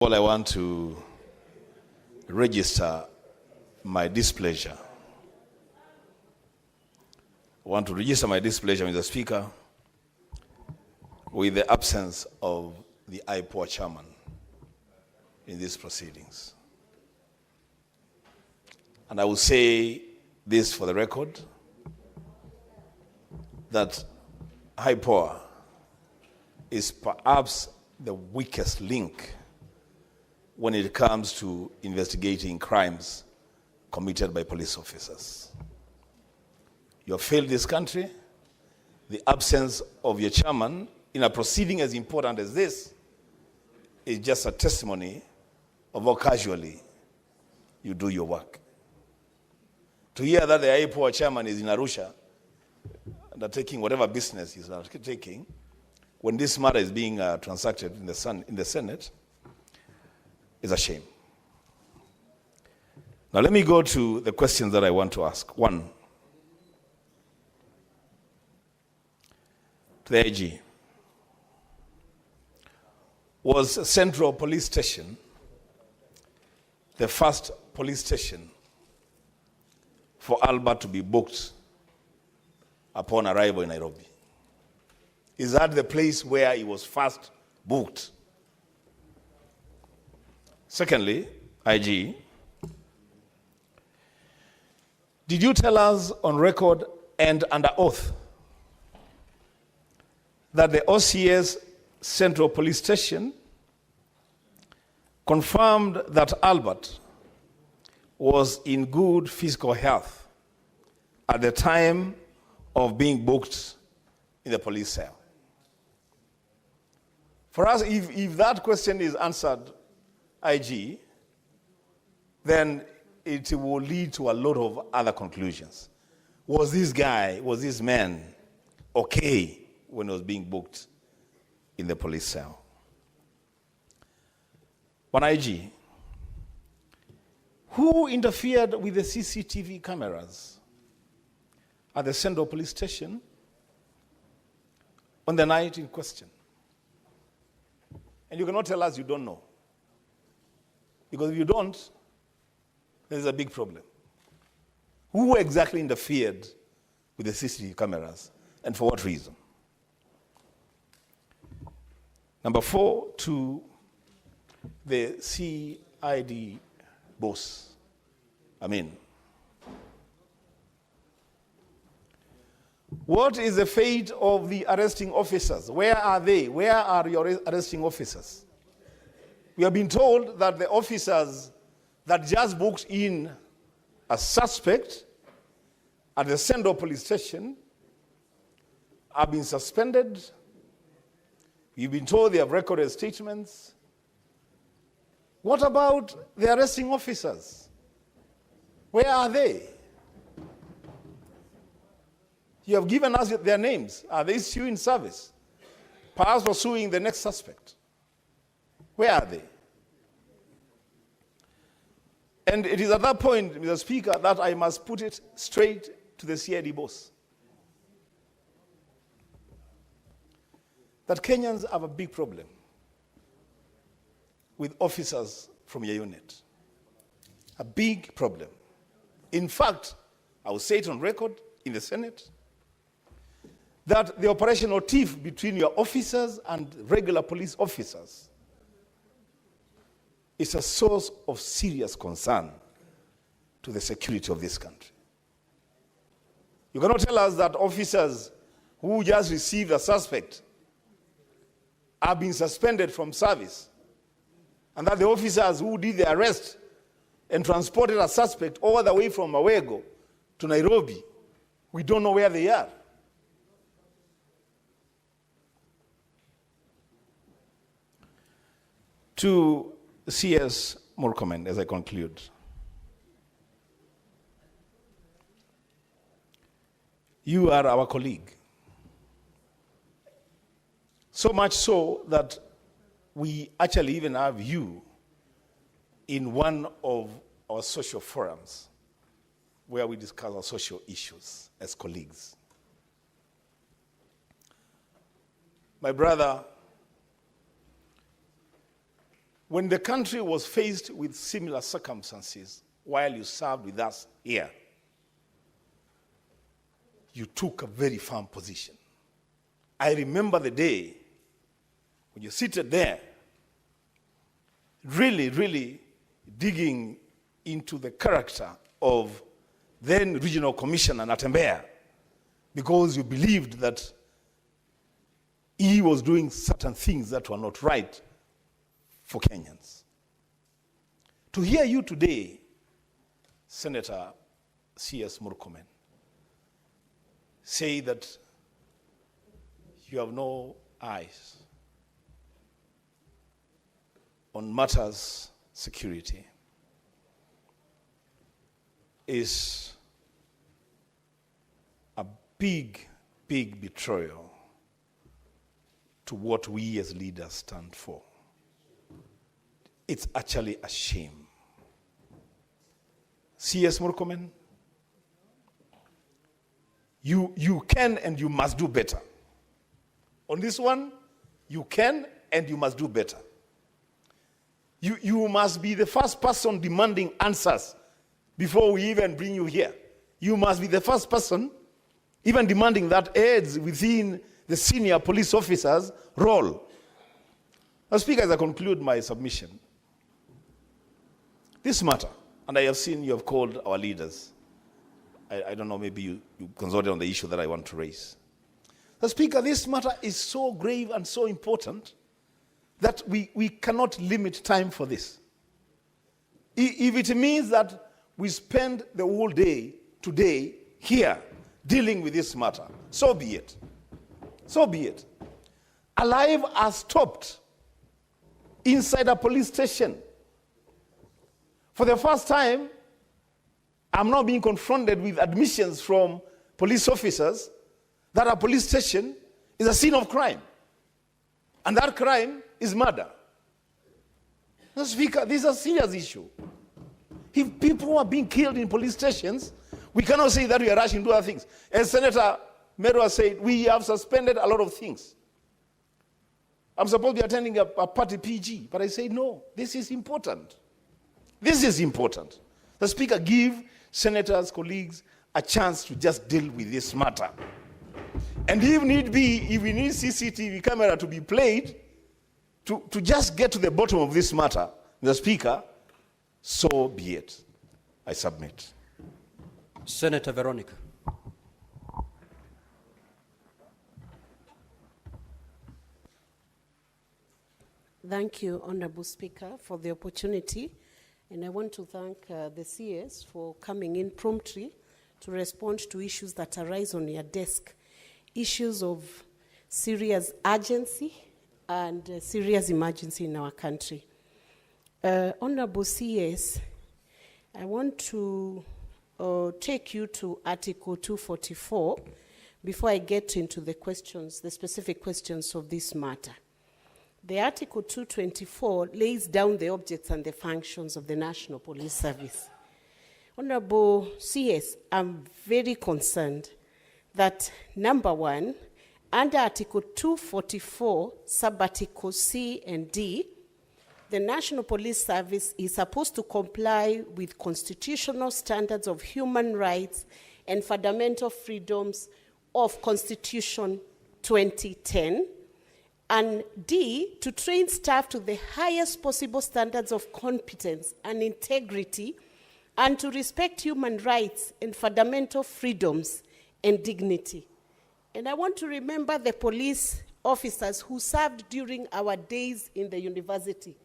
All I want to register my displeasure. I want to register my displeasure, Mr. Speaker, with the absence of the IPOA chairman in these proceedings. And I will say this for the record, that IPOA is perhaps the weakest link when it comes to investigating crimes committed by police officers. You have failed this country. The absence of your chairman in a proceeding as important as this is just a testimony of how casually you do your work. To hear that the IPOA chairman is in Arusha undertaking whatever business he's undertaking when this matter is being transacted in the Senate is a shame. Now let me go to the questions that I want to ask. One, to the IG. Was Central Police Station the first police station for Albert to be booked upon arrival in Nairobi? Is that the place where he was first booked? Secondly, IG, did you tell us on record and under oath that the OCS Central Police Station confirmed that Albert was in good physical health at the time of being booked in the police cell? For us, if that question is answered, IG, then it will lead to a lot of other conclusions. Was this man okay when he was being booked in the police cell? But IG, who interfered with the CCTV cameras at the Central Police Station on the night in question? And you cannot tell us you don't know. Because if you don't, there's a big problem. Who exactly interfered with the CCTV cameras and for what reason? Number 4, to the CID boss. What is the fate of the arresting officers? Where are they? Where are your arresting officers? We have been told that the officers that just booked in a suspect at the Central Police Station have been suspended. You've been told they have recorded statements. What about the arresting officers? Where are they? You have given us their names. Are they still in service? Perhaps pursuing the next suspect. Where are they? And it is at that point, Mr. Speaker, that I must put it straight to the CID boss. That Kenyans have a big problem with officers from your unit. A big problem. In fact, I will say it on record in the Senate, that the operational tiff between your officers and regular police officers is a source of serious concern to the security of this country. You cannot tell us that officers who just received a suspect have been suspended from service, and that the officers who did the arrest and transported a suspect all the way from Mawego to Nairobi, we don't know where they are. To CS Murkomen, as I conclude. You are our colleague. So much so that we actually even have you in one of our social forums where we discuss our social issues as colleagues. My brother, when the country was faced with similar circumstances while you served with us here, you took a very firm position. I remember the day when you seated there, really digging into the character of then Regional Commissioner Natembeya, because you believed that he was doing certain things that were not right for Kenyans. To hear you today, Senator C.S. Murkomen, say that you have no eyes on matters security is a big betrayal to what we as leaders stand for. It's actually a shame. C.S. Murkomen, you can and you must do better. On this one, you can and you must do better. You must be the first person demanding answers before we even bring you here. You must be the first person even demanding that aids within the senior police officer's role. Now, Speaker, as I conclude my submission, this matter, and I have seen you have called our leaders. I don't know, maybe you consulted on the issue that I want to raise. The Speaker, this matter is so grave and so important that we cannot limit time for this. If it means that we spend the whole day today here dealing with this matter, so be it. So be it. A life has stopped inside a police station. For the first time, I'm now being confronted with admissions from police officers that a police station is a scene of crime. And that crime is murder. Mr. Speaker, this is a serious issue. If people are being killed in police stations, we cannot say that we are rushing to other things. As Senator Merwa said, we have suspended a lot of things. I'm supposed to be attending a party PG, but I say no, this is important. This is important. The Speaker, give senators, colleagues, a chance to just deal with this matter. And if need be, if we need CCTV camera to be played, to just get to the bottom of this matter, the Speaker, so be it. I submit. Senator Veronica. Thank you, Honorable Speaker, for the opportunity. And I want to thank the CS for coming in promptly to respond to issues that arise on your desk. Issues of serious urgency and serious emergency in our country. Honorable CS, I want to take you to Article 244 before I get into the questions, the specific questions of this matter. The Article 224 lays down the objects and the functions of the National Police Service. Honorable CS, I'm very concerned that, number one, under Article 244, sub-articles C and D, the National Police Service is supposed to comply with constitutional standards of human rights and fundamental freedoms of Constitution 2010, and D, to train staff to the highest possible standards of competence and integrity, and to respect human rights and fundamental freedoms and dignity. And I want to remember the police officers who served during our days in the university.